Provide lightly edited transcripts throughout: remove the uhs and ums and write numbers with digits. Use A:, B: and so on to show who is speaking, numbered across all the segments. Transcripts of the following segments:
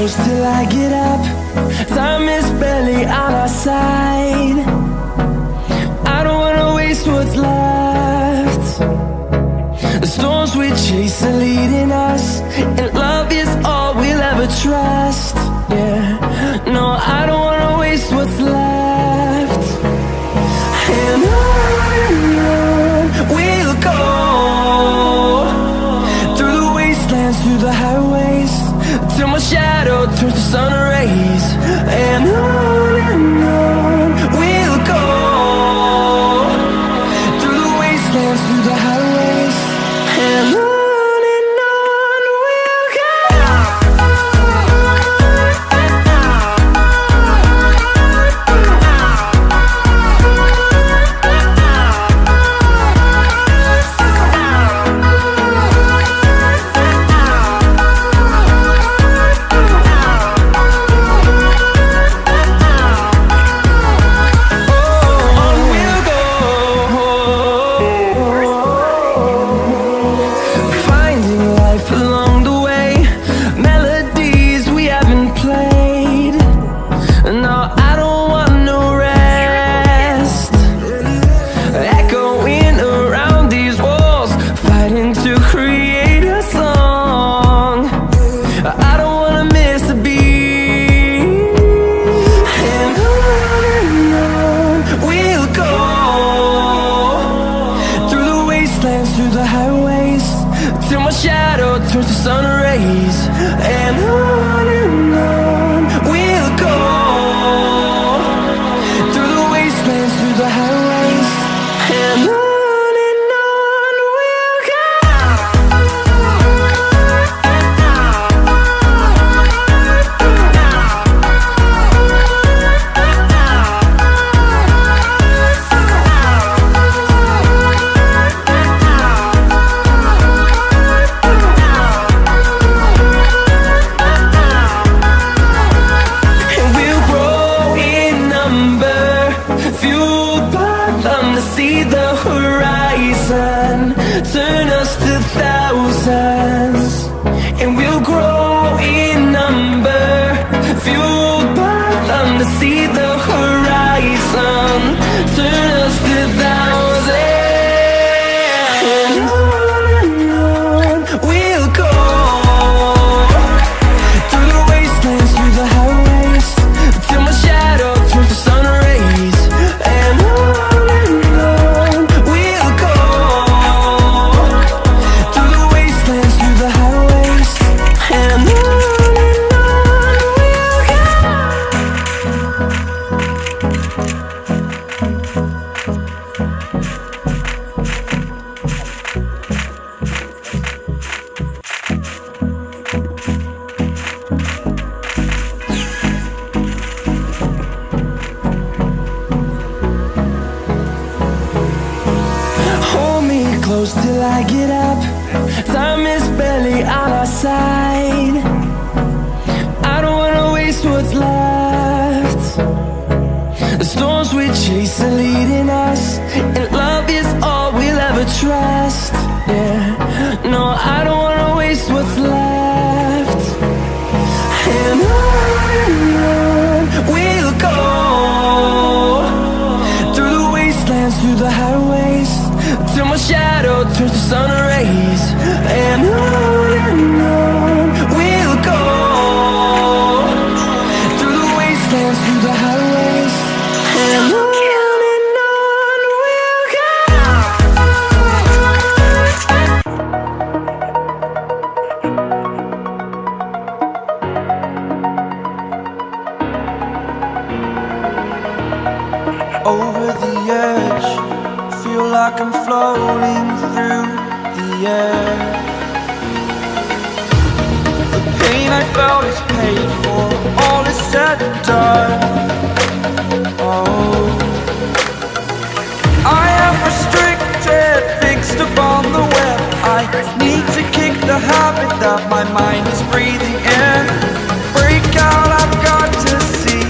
A: close till I get up. Time is barely on our side. I don't wanna waste what's left. The storms we chase are leading us, and love is all we'll ever trust. Yeah, no, I don't wanna waste what's left. And on we'll go, through the wastelands, through the highways, till my shadow turns to sun rays. And on we'll go, through the wastelands, through the highways, and on. Through the highways, till my shadow turns to sun rays. And on we'll go, through the wastelands, through the highways, and on we'll go. See the horizon turn us to thousands, and we'll grow in number, fueled by them. To see the horizon turn us to thousands, and on we'll go, through the wastelands, through the highways, till my shadow turns to sun rays. And on close till I get up. Time is barely on our side. I don't wanna waste what's left. The storms we chase are leading us, and love is all we'll ever trust. Yeah, no, I don't wanna waste what's left. And on we'll go, through the wastelands, through the highways, till my shadow turns to sun rays. And on we'll go, through the wastelands, through the highways, and on.
B: Over the edge, feel like I'm floating through the air. The pain I felt is paid for, all is said and done. Oh, I am restricted, fixed upon the web. I need to kick the habit that my mind is breathing in. Break out, I've got to see.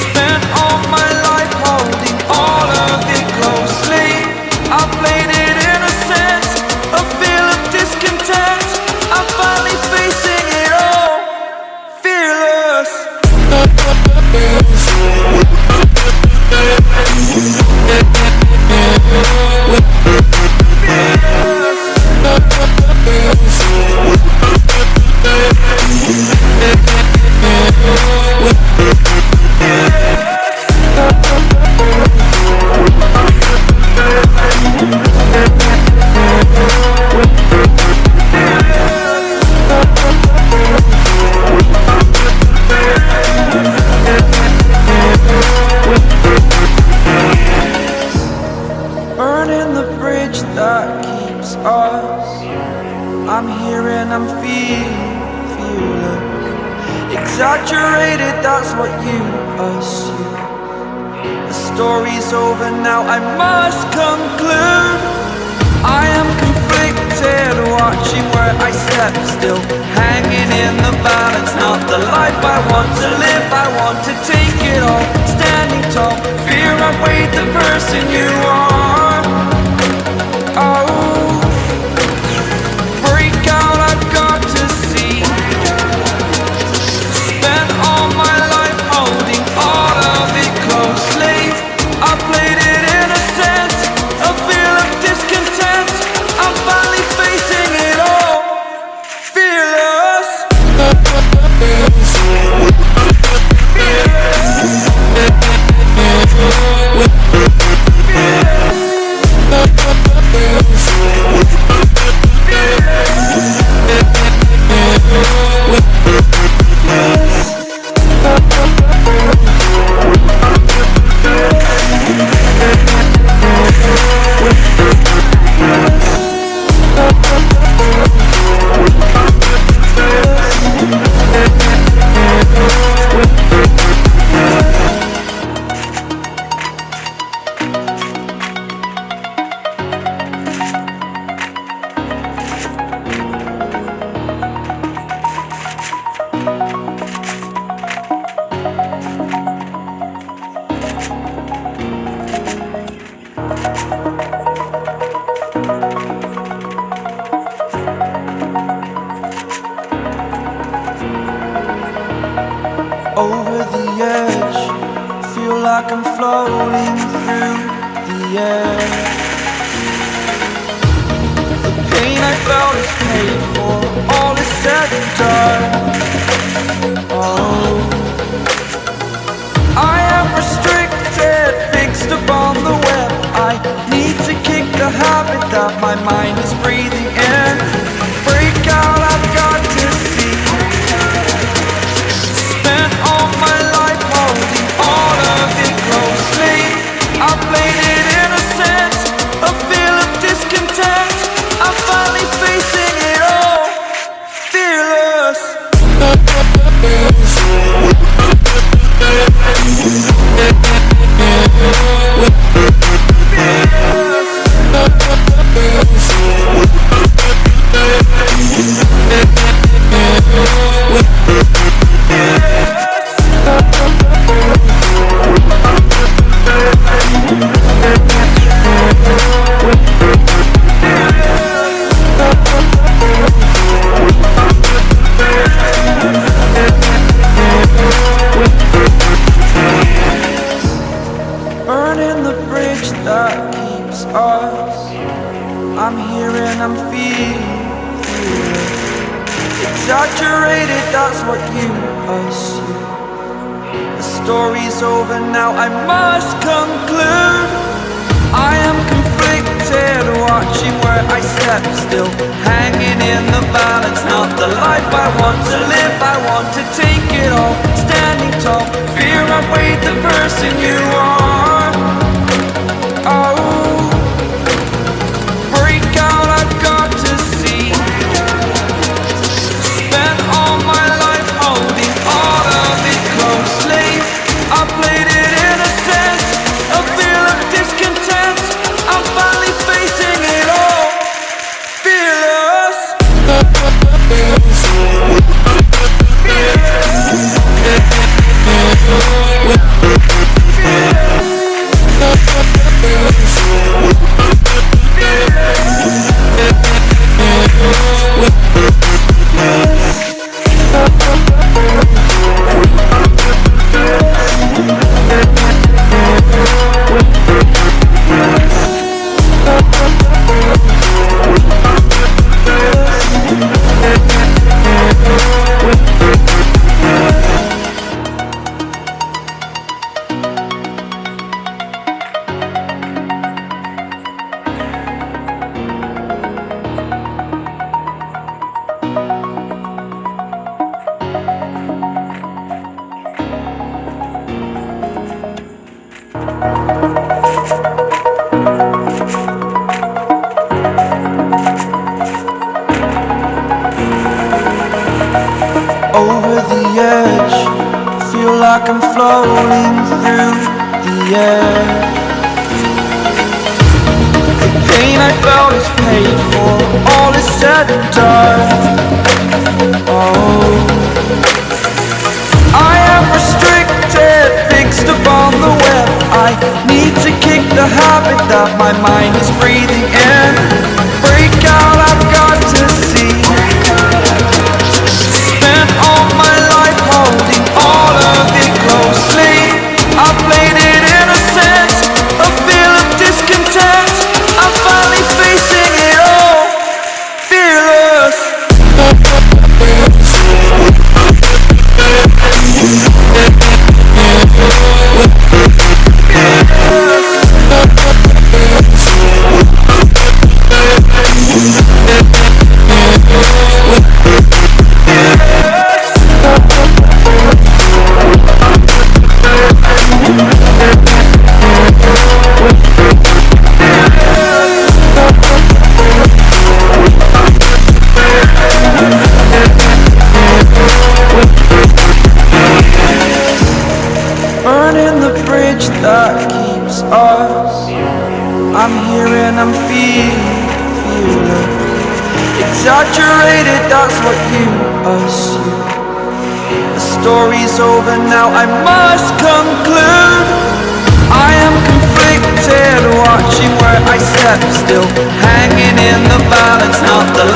B: Spent all my life holding all of it closely. I played it innocent, a feel of discontent. I'm finally facing it all. what you assume. The story's over now, I must conclude. I am conflicted, watching where I step still, hanging in the balance. Not the life I want to live, I want to take it all. Standing tall, fear I weighed the person you are. Oh, break out, I've got to see. Spent all my life holding all of it closely. I played it innocent, a feel of discontent. I'm finally facing it all, fearless. Over the edge, feel like I'm floating through the air. The pain I felt is paid for, all is said and done. Oh, I am restricted, fixed upon the web. I need to kick the habit that my mind is breathing in. Break out, I've got to see. Spent all my life holding all of it closely. I played it innocent, a feel of discontent. I'm finally facing it all, fearless. Burning the bridge that keeps us. I'm here and I'm feeling exaggerated, that's what you assume. The story's over now, I must conclude. I am conflicted, watching where I step still, hanging in the balance. Not the life I want to live, I want to take it all. Standing tall, fear I weighed the person you are. Oh, break out, I've got to see. Spent all my life holding all of it closely. I played it innocent, a feel of discontent. I'm finally facing it all, fearless. floating through the air. The pain I felt is paid for, all is said and done. Oh, I am restricted, fixed upon the web. I need to kick the habit that my mind is breathing in. Break out, I've got to see. Spent all my life holding all of it closely. I played it innocent, a feel of discontent. I'm finally facing it all, fearless. Burning the bridge that keeps us. I'm here and I'm feeling exaggerated, that's what you assume. The story's over now, I must conclude. I am conflicted, watching where I step still, hanging in the balance, not the